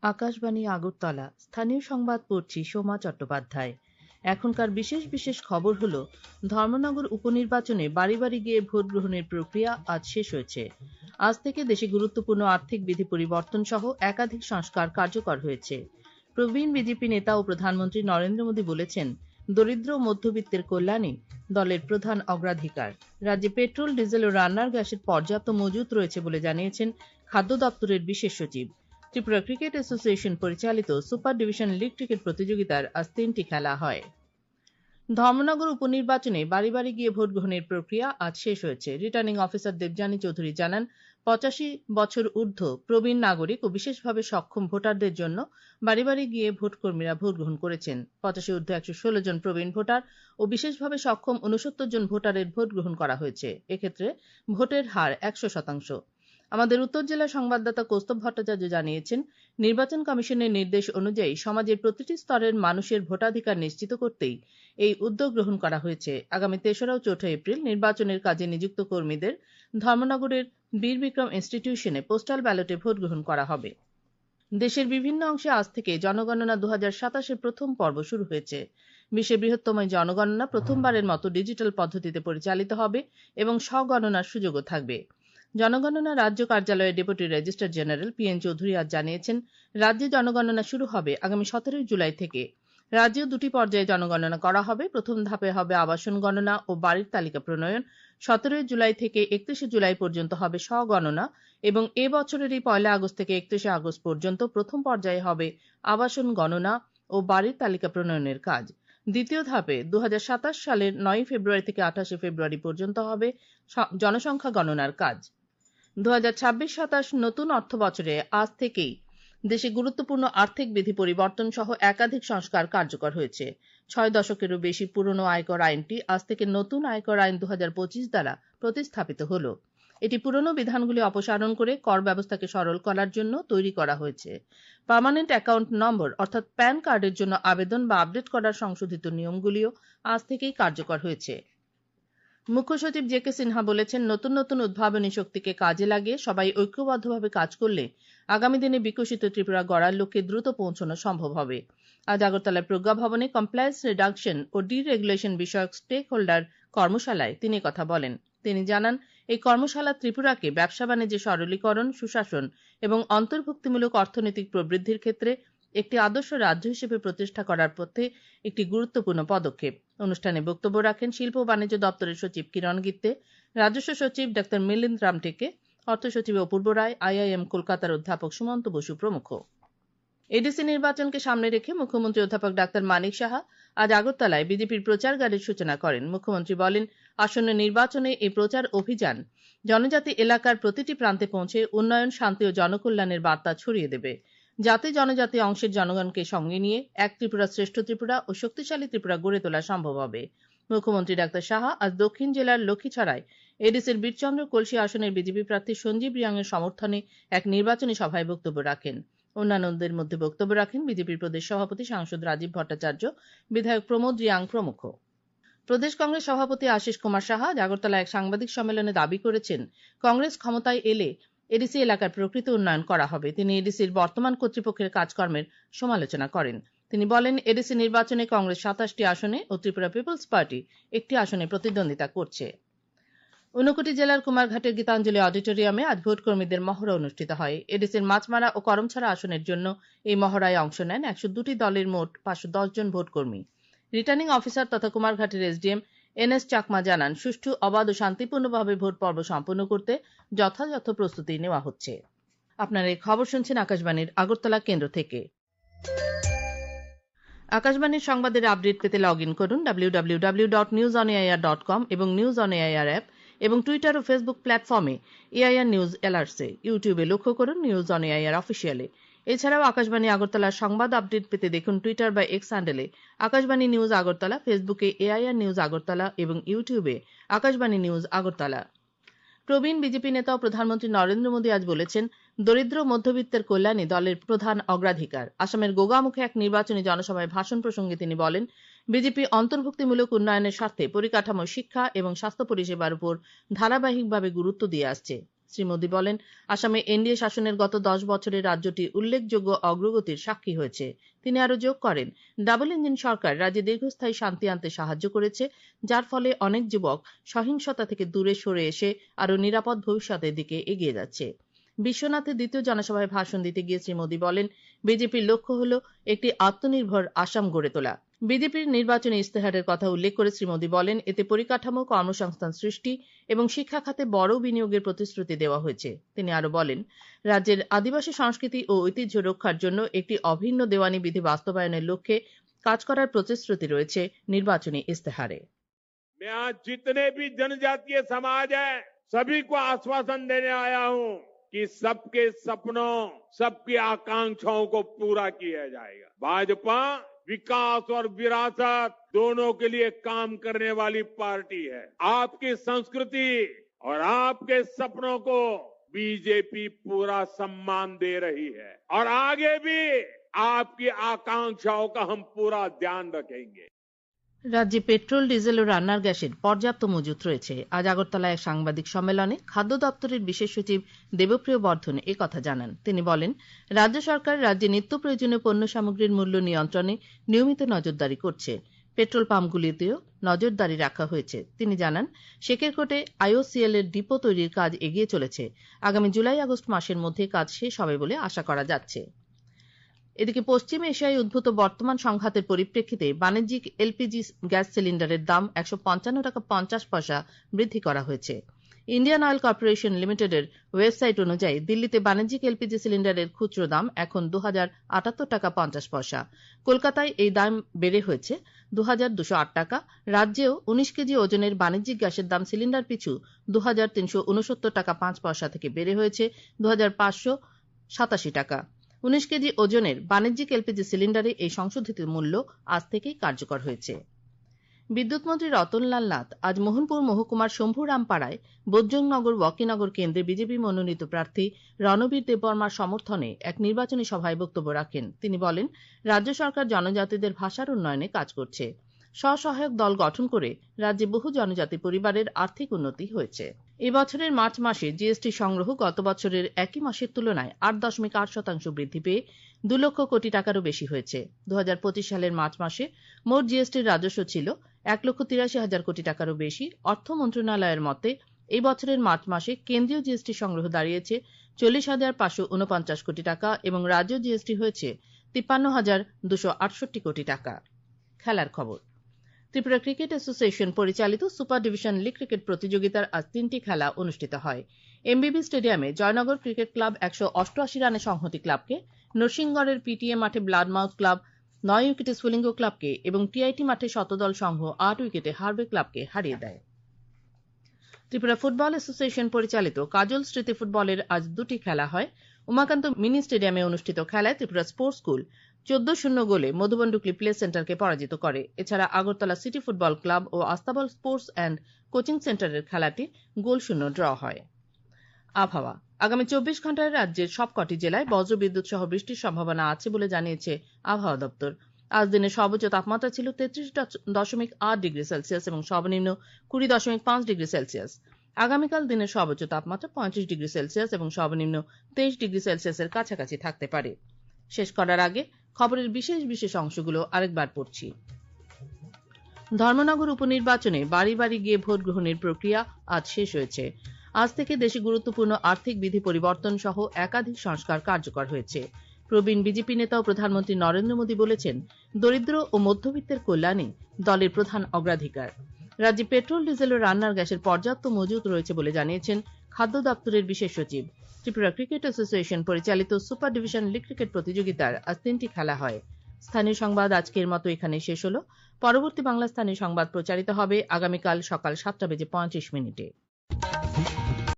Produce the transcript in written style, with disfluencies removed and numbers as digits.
আকাশবাণী আগরতলা। স্থানীয় সংবাদ পড়ছি সোমা চট্টোপাধ্যায়। এখনকার বিশেষ বিশেষ খবর হলো, ধর্মনগর উপনির্বাচনে বাড়ি বাড়ি গিয়ে ভোট গ্রহণের প্রক্রিয়া আজ শেষ হয়েছে। আজ থেকে দেশে গুরুত্বপূর্ণ আর্থিক বিধি পরিবর্তন সহ একাধিক সংস্কার কার্যকর হয়েছে। প্রবীণ বিজেপি নেতা ও প্রধানমন্ত্রী নরেন্দ্র মোদী বলেছেন, দরিদ্র ও মধ্যবিত্তের কল্যাণে দলের প্রধান অগ্রাধিকার। রাজ্যে পেট্রোল, ডিজেল ও রান্নার গ্যাসের পর্যাপ্ত মজুত রয়েছে বলে জানিয়েছেন খাদ্য দপ্তরের বিশেষ সচিব। ত্রিপুরা ক্রিকেট অ্যাসোসিয়েশন পরিচালিত সুপার ডিভিশন লিগ ক্রিকেট প্রতিযোগিতার আজ 3টি খেলা হয়। ধর্মনগর উপনির্বাচনে বাড়ি বাড়ি গিয়ে ভোট গ্রহণের প্রক্রিয়া আজ শেষ হয়েছে। রিটার্নিং অফিসার দেবযানী চৌধুরী জানান, 85 বছর ঊর্ধ্ব প্রবীণ নাগরিক ও বিশেষভাবে সক্ষম ভোটারদের জন্য বাড়ি বাড়ি গিয়ে ভোটকর্মীরা ভোট গ্রহণ করেছেন। 85 ঊর্ধ্ব 116 জন প্রবীণ ভোটার ও বিশেষভাবে সক্ষম 69 জন ভোটারের ভোট গ্রহণ করা হয়েছে। এক্ষেত্রে ভোটের হার 100%। আমাদের উত্তর জেলার সংবাদদাতা কৌস্তব ভট্টাচার্য জানিয়েছেন, নির্বাচন কমিশনের নির্দেশ অনুযায়ী সমাজের প্রতিটি স্তরের মানুষের ভোটাধিকার নিশ্চিত করতেই এই উদ্যোগ গ্রহণ করা হয়েছে। আগামী 3রা ও 4ঠা এপ্রিল নির্বাচনের কাজে নিযুক্ত কর্মীদের ধর্মনগরের বীর বিক্রম ইনস্টিটিউশনে পোস্টাল ব্যালটে ভোট গ্রহণ করা হবে। দেশের বিভিন্ন অংশে আজ থেকে জনগণনা 2027-এর প্রথম পর্ব শুরু হয়েছে। বিশ্বের বৃহত্তম এই জনগণনা প্রথমবারের মতো ডিজিটাল পদ্ধতিতে পরিচালিত হবে এবং স্বগণনার সুযোগও থাকবে। জনগণনা রাজ্য কার্যালয়ের deputy registrar general PN Chowdhury আজ জানিয়েছেন, রাজ্যে জনগণনা শুরু হবে আগামী 17 জুলাই থেকে। রাজ্যেও 2টি পর্যায়ে জনগণনা করা হবে। প্রথম ধাপে হবে আবাসন গণনা ও বাড়ির তালিকা প্রণয়ন। 17 জুলাই থেকে 31 জুলাই পর্যন্ত হবে স্বগণনা এবং এ বছরেরই 1 আগস্ট থেকে 31 আগস্ট পর্যন্ত প্রথম পর্যায়ে হবে আবাসন গণনা ও বাড়ির তালিকা প্রণয়নের কাজ। দ্বিতীয় ধাপে 2027 সালের 9 ফেব্রুয়ারি থেকে 28 ফেব্রুয়ারি পর্যন্ত হবে জনসংখ্যা গণনার কাজ। 2026-27 নতুন অর্থ বছরে আজ থেকেই দেশে গুরুত্বপূর্ণ আর্থিক বিধি পরিবর্তন সহ একাধিক সংস্কার কার্যকর হয়েছে। 6 দশকেরও বেশি পুরনো আয়কর আইনটি আজ থেকে নতুন আয়কর আইন 2025 দ্বারা প্রতিস্থাপিত হল। এটি পুরনো বিধানগুলি অপসারণ করে কর ব্যবস্থাকে সরল করার জন্য তৈরি করা হয়েছে। পার্মানেন্ট অ্যাকাউন্ট নম্বর অর্থাৎ প্যান কার্ডের জন্য আবেদন বা আপডেট করার সংশোধিত নিয়মগুলিও আজ থেকেই কার্যকর হয়েছে। মুখ্য সচিব JK সিনহা বলেছেন, নতুন নতুন উদ্ভাবনী শক্তিকে কাজে লাগিয়ে সবাই ঐক্যবদ্ধভাবে কাজ করলে আগামী দিনে বিকশিত ত্রিপুরা গড়ার লক্ষ্যে দ্রুত পৌঁছানো সম্ভব হবে। আজ আগরতলার প্রজ্ঞা ভবনে কমপ্লায়েন্স রিডাকশন ও ডিরেগুলেশন বিষয়ক স্টেক হোল্ডার কর্মশালায় তিনি কথা বলেন। তিনি জানান, এই কর্মশালা ত্রিপুরাকে ব্যবসা বাণিজ্যে সরলীকরণ, সুশাসন এবং অন্তর্ভুক্তিমূলক অর্থনৈতিক প্রবৃদ্ধির ক্ষেত্রে একটি আদর্শ রাজ্য হিসেবে প্রতিষ্ঠা করার পথে একটি গুরুত্বপূর্ণ পদক্ষেপ। অনুষ্ঠানে বক্তব্য রাখেন শিল্প ও বাণিজ্য দপ্তরের সচিব কিরণ গিত্তে, রাজস্ব সচিব ডক্টর মিলিন্দ রামটেকে, অর্থ সচিব অপূর্ব রায়, IIM কলকাতার অধ্যাপক সুমন্ত বসু প্রমুখ। এডিসি নির্বাচনকে সামনে রেখে মুখ্যমন্ত্রী অধ্যাপক ডাক্তার মানিক সাহা আজ আগরতলায় বিজেপির প্রচার গাড়ির সূচনা করেন। মুখ্যমন্ত্রী বলেন, আসন্ন নির্বাচনে এই প্রচার অভিযান জনজাতি এলাকার প্রতিটি প্রান্তে পৌঁছে উন্নয়ন, শান্তি ও জনকল্যাণের বার্তা ছড়িয়ে দেবে। জাতি জনজাতি অংশের জনগণকে সঙ্গে নিয়ে এক ত্রিপুরা শ্রেষ্ঠ ত্রিপুরা ও শক্তিশালী ত্রিপুরা গড়ে তোলা সম্ভব হবে। মুখ্যমন্ত্রী ডাক্তার সাহা আজ দক্ষিণ জেলার লক্ষ্মীছড়ায় এডিসির বীরচন্দ্র কলসি আসনের বিজেপি প্রার্থী সঞ্জীব রিয়াংয়ের সমর্থনে এক নির্বাচনী সভায় বক্তব্য রাখেন। অন্যান্যদের মধ্যে বক্তব্য রাখেন বিজেপির প্রদেশ সভাপতি সাংসদ রাজীব ভট্টাচার্য, বিধায়ক প্রমোদ রিয়াং প্রমুখ। প্রদেশ কংগ্রেস সভাপতি আশিস কুমার সাহা আগরতলায় এক সাংবাদিক সম্মেলনে দাবি করেছেন, কংগ্রেস ক্ষমতায় এলে এডিসি এলাকার প্রকৃত উন্নয়ন করা হবে। তিনি এডিসির বর্তমান কর্তৃপক্ষের কাজকর্মের সমালোচনা করেন। তিনি বলেন, এডিসি নির্বাচনে কংগ্রেস 27টি আসনে ও ত্রিপুরা পিপলস পার্টি একটি আসনে প্রতিদ্বন্দ্বিতা করছে। ঊনকোটি জেলার কুমারঘাটের গীতাঞ্জলি অডিটোরিয়ামে আজ ভোটকর্মীদের মহড়া অনুষ্ঠিত হয়। এডিসির মাছমারা ও করমছড়া আসনের জন্য এই মহড়ায় অংশ নেন 102টি দলের মোট 510 জন ভোটকর্মী। রিটার্নিং অফিসার তথা কুমারঘাটের SDM NS চাকমা জানান, সুষ্ঠু, অবাধ ও শান্তিপূর্ণভাবে ভোট পর্ব সম্পন্ন করতে যথাযথ প্রস্তুতি নেওয়া হচ্ছে। আপনারা এই খবর শুনছেন আকাশবাণীর আগরতলা কেন্দ্র থেকে। আকাশবাণীর সংবাদের আপডেট পেতে লগ ইন করুন www.newsonair.com এবং নিউজ অন এআইআর অ্যাপ এবং টুইটার ও ফেসবুক প্ল্যাটফর্মে এআইআর নিউজ এলআরসি, ইউটিউবে লক্ষ্য করুন নিউজ অন এআইআর অফিসিয়ালে। এছাড়াও আকাশবাণী আগরতলার সংবাদ আপডেট পেতে দেখুন টুইটার বা এক্স হ্যান্ডেলে আকাশবাণী নিউজ আগরতলা, ফেসবুকে এআইআর নিউজ আগরতলা এবং ইউটিউবে আকাশবাণী নিউজ আগরতলা। প্রবীণ বিজেপি নেতা ও প্রধানমন্ত্রী নরেন্দ্র মোদী আজ বলেছেন, দরিদ্র মধ্যবিত্তের কল্যাণে দলের প্রধান অগ্রাধিকার। আসামের গোগামুখে এক নির্বাচনী জনসভায় ভাষণ প্রসঙ্গে তিনি বলেন, বিজেপি অন্তর্ভুক্তিমূলক উন্নয়নের স্বার্থে পরিকাঠামো, শিক্ষা এবং স্বাস্থ্য পরিষেবার উপর ধারাবাহিকভাবে গুরুত্ব দিয়ে আসছে। শ্রী মোদী বলেন, আসামে এনডিএ শাসনের গত 10 বছরে রাজ্যটি উল্লেখযোগ্য অগ্রগতির সাক্ষী হয়েছে। তিনি আরো যোগ করেন, ডাবল ইঞ্জিন সরকার রাজ্যে দীর্ঘস্থায়ী শান্তি আনতে সাহায্য করেছে, যার ফলে অনেক যুবক সহিংসতা থেকে দূরে সরে এসে আরো নিরাপদ ভবিষ্যতের দিকে এগিয়ে যাচ্ছে। বিশ্বনাথের দ্বিতীয় জনসভায় ভাষণ দিতে গিয়ে শ্রী মোদী বলেন, বিজেপির লক্ষ্য হল একটি আত্মনির্ভর আসাম গড়ে তোলা। বিজেপির নির্বাচনী ইস্তেহারের কথা উল্লেখ করে শ্রী মোদী বলেন, এতে পরিকাঠামো, কর্মসংস্থান সৃষ্টি এবং শিক্ষা খাতে বড় বিনিয়োগের প্রতিশ্রুতি দেওয়া হয়েছে। তিনি আরো বলেন, রাজ্যের আদিবাসী সংস্কৃতি ও ঐতিহ্য রক্ষার জন্য একটি অভিন্ন দেওয়ানি বিধি বাস্তবায়নের লক্ষ্যে কাজ করার প্রতিশ্রুতি রয়েছে নির্বাচনী ইস্তেহারে। आज जितने भी जनजातीय समाज है सभी को आश्वासन देने आया हूं कि सबके सपनों, सबकी आकांक्षाओं को पूरा किया जाएगा। भाजपा विकास और विरासत दोनों के लिए काम करने वाली पार्टी है। आपकी संस्कृति और आपके सपनों को बीजेपी पूरा सम्मान दे रही है और आगे भी आपकी आकांक्षाओं का हम पूरा ध्यान रखेंगे। রাজ্যে পেট্রোল, ডিজেল ও রান্নার গ্যাসের পর্যাপ্ত মজুত রয়েছে। আজ আগরতলায় এক সাংবাদিক সম্মেলনে খাদ্য দপ্তরের বিশেষ সচিব দেবপ্রিয় বর্ধন একথা জানান। তিনি বলেন, রাজ্য সরকার রাজ্যে নিত্য প্রয়োজনীয় পণ্য সামগ্রীর মূল্য নিয়ন্ত্রণে নিয়মিত নজরদারি করছে। পেট্রোল পাম্পগুলিতেও নজরদারি রাখা হয়েছে। তিনি জানান, শেখেরকোটে আইওসিএল এর ডিপো তৈরির কাজ এগিয়ে চলেছে। আগামী জুলাই-আগস্ট মাসের মধ্যে কাজ শেষ হবে বলে আশা করা যাচ্ছে। এদিকে পশ্চিম এশিয়ায় উদ্ভূত বর্তমান সংঘাতের পরিপ্রেক্ষিতে বাণিজ্যিক এলপিজি গ্যাস সিলিন্ডারের দাম 155 টাকা 50 পয়সা বৃদ্ধি করা হয়েছে। ইন্ডিয়ান অয়েল কর্পোরেশন লিমিটেডের ওয়েবসাইট অনুযায়ী দিল্লিতে বাণিজ্যিক এলপিজি সিলিন্ডারের খুচরো দাম এখন 2078 টাকা 50 পয়সা। কলকাতায় এই দাম বেড়ে হয়েছে 2208 টাকা। রাজ্যেও 19 কেজি ওজনের বাণিজ্যিক গ্যাসের দাম সিলিন্ডার পিছু 2369 টাকা 5 পয়সা থেকে বেড়ে হয়েছে 2587 টাকা। 19 কেজি ওজনের বাণিজ্যিক এলপিজি সিলিন্ডারে এই সংশোধিত মূল্য আজ থেকেই কার্যকর হয়েছে। বিদ্যুৎ মন্ত্রী রতনলাল নাথ আজ মোহনপুর মহকুমার শম্ভুরামপাড়ায় বৈদ্যনগর ওয়াকিনগর কেন্দ্রে বিজেপি মনোনীত প্রার্থী রণবীর দেববর্মার সমর্থনে এক নির্বাচনী সভায় বক্তব্য রাখেন। তিনি বলেন, রাজ্য সরকার জনজাতিদের ভাষার উন্নয়নে কাজ করছে। স্বসহায়ক দল গঠন করে রাজ্যে বহু জনজাতি পরিবারের আর্থিক উন্নতি হয়েছে। এবছরের মার্চ মাসে জিএসটি সংগ্রহ গত বছরের একই মাসের তুলনায় 8.8% বৃদ্ধি পেয়ে 2 লক্ষ কোটি টাকারও বেশি হয়েছে। 2025 সালের মার্চ মাসে মোট জিএসটির রাজস্ব ছিল 1,83,000 কোটি টাকারও বেশি। অর্থ মন্ত্রণালয়ের মতে এই বছরের মার্চ মাসে কেন্দ্রীয় জিএসটি সংগ্রহ দাঁড়িয়েছে 40,549 কোটি টাকা এবং রাজ্য জিএসটি হয়েছে 53,268 কোটি টাকা। খেলার খবর। ত্রিপুরা ক্রিকেট অ্যাসোসিয়েশন পরিচালিত সুপার ডিভিশন লীগ ক্রিকেট প্রতিযোগিতার আজ 3টি খেলা অনুষ্ঠিত হয়। এমবিবি স্টেডিয়ামে জয়নগর ক্রিকেট ক্লাব 188 রানে সংহতি ক্লাবকে, নরসিংগড়ের পিটিএ মাঠে ব্লাডমাউথ ক্লাব 9 উইকেটে স্ফুলিঙ্গ ক্লাবকে এবং টিআইটি মাঠে শতদল সংঘ 8 উইকেটে হারবে ক্লাবকে হারিয়ে দেয়। ত্রিপুরা ফুটবল অ্যাসোসিয়েশন পরিচালিত কাজল স্মৃতি ফুটবলের আজ 2টি খেলা হয়। উমাকান্ত মিনি স্টেডিয়ামে অনুষ্ঠিত খেলায় ত্রিপুরা স্পোর্টস স্কুল 14-0 গোলে মধুবন ডুকলি প্লে সেন্টারকে পরাজিত করে। এছাড়া আগরতলা সিটি ফুটবল ক্লাব ও আস্তাবল স্পোর্টস অ্যান্ড কোচিং সেন্টারের খেলাটি গোলশূন্য ড্র হয়। আবহাওয়া। আগামী 24 ঘন্টায় রাজ্যের সবকটি জেলায় বজ্রবিদ্যুৎ সহ বৃষ্টির সম্ভাবনা আছে বলে জানিয়েছে আবহাওয়া দপ্তর। আজ দিনের সর্বোচ্চ তাপমাত্রা ছিল 33.8 ডিগ্রি সেলসিয়াস এবং সর্বনিম্ন 20.5 ডিগ্রি সেলসিয়াস। আগামীকাল দিনের সর্বোচ্চ তাপমাত্রা 35 ডিগ্রি সেলসিয়াস এবং সর্বনিম্ন 23 ডিগ্রি সেলসিয়াসের কাছাকাছি থাকতে পারে। শেষ করার আগে খবরের বিশেষ বিশেষ অংশগুলো আরেকবার পড়ছি। ধর্মনগর উপনির্বাচনে বাড়ি বাড়ি গিয়ে ভোট গ্রহণের প্রক্রিয়া আজ শেষ হয়েছে। আজ থেকে দেশে গুরুত্বপূর্ণ আর্থিক বিধি পরিবর্তন সহ একাধিক সংস্কার কার্যকর হয়েছে। প্রবীণ বিজেপি নেতা ও প্রধানমন্ত্রী নরেন্দ্র মোদী বলেছেন, দরিদ্র ও মধ্যবিত্তের কল্যাণে দলের প্রধান অগ্রাধিকার। রাজ্যে পেট্রোল, ডিজেল ও রান্নার গ্যাসের পর্যাপ্ত মজুত রয়েছে বলে জানিয়েছেন খাদ্য দপ্তরের বিশেষ সচিব। ত্রিপুরা ক্রিকেট অ্যাসোসিয়েশন পরিচালিত সুপার ডিভিশন লীগ ক্রিকেট প্রতিযোগিতার আজ 3টি খেলা হয়। স্থানীয় সংবাদ আজকের মতো এখানে শেষ হলো। পরবর্তী বাংলা স্থানীয় সংবাদ প্রচারিত হবে আগামীকাল সকাল 7:35